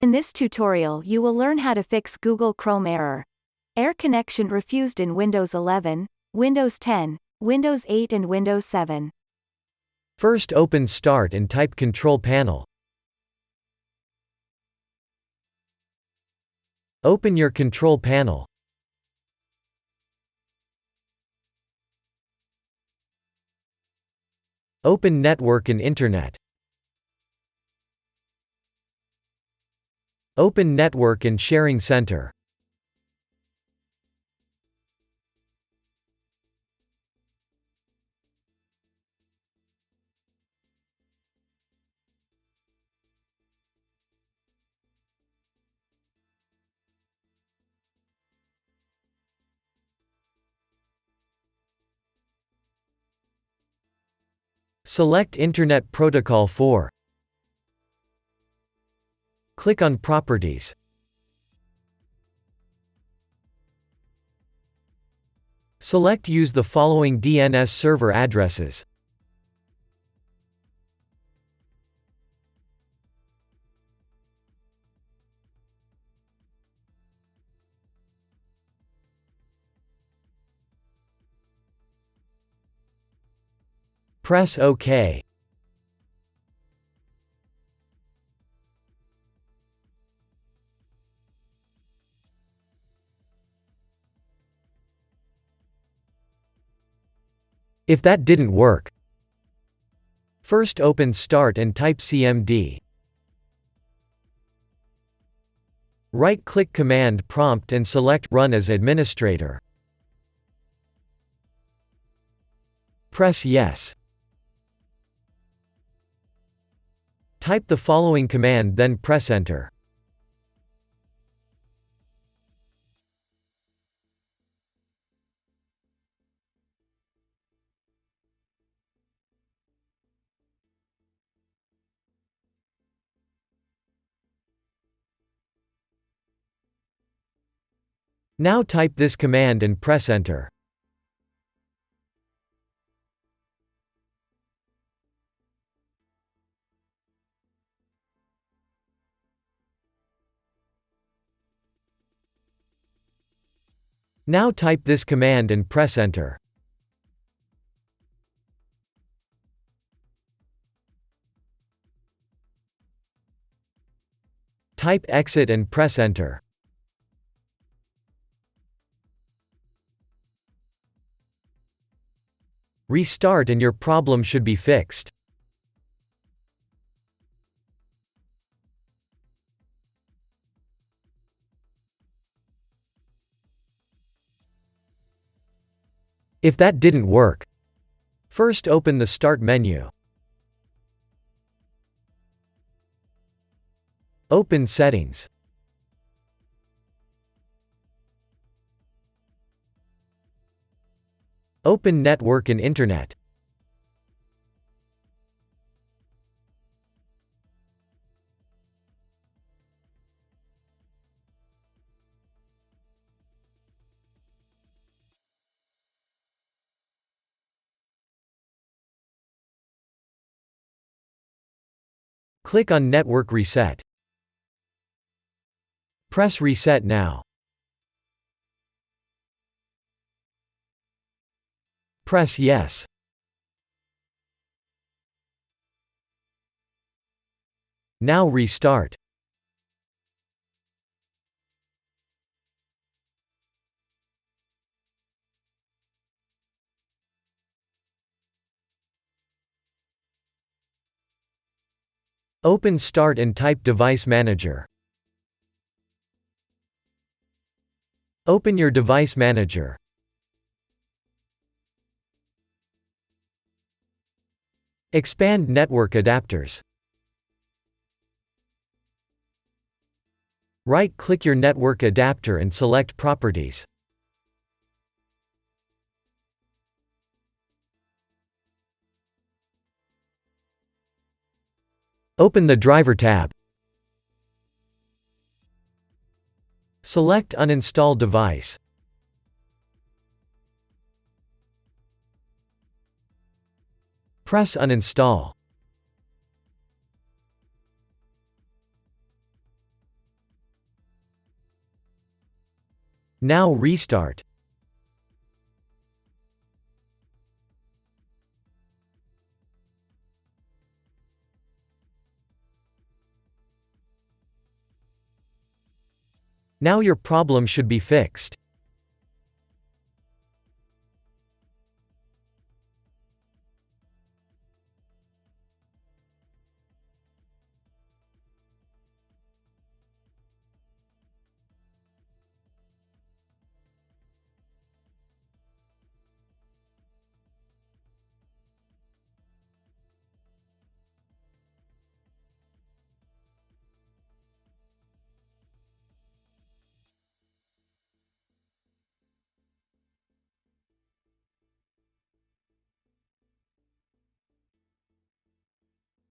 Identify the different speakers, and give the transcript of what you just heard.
Speaker 1: In this tutorial you will learn how to fix Google Chrome error. Air connection refused in Windows 11, Windows 10, Windows 8 and Windows 7.
Speaker 2: First open Start and type Control Panel. Open your Control Panel. Open Network and Internet. Open Network and Sharing Center. Select Internet Protocol 4. Click on Properties. Select Use the following DNS server addresses. Press OK. If that didn't work, first open Start and type CMD. Right-click Command Prompt and select Run as Administrator. Press Yes. Type the following command then press Enter. Now type this command and press Enter. Now type this command and press Enter. Type Exit and press Enter. Restart and your problem should be fixed. If that didn't work, first open the Start menu. Open Settings. Open Network and Internet. Click on Network Reset. Press Reset now. Press Yes. Now restart. Open Start and type Device Manager. Open your Device Manager. Expand Network Adapters. Right-click your network adapter and select Properties. Open the Driver tab. Select Uninstall Device. Press Uninstall. Now restart. Now your problem should be fixed.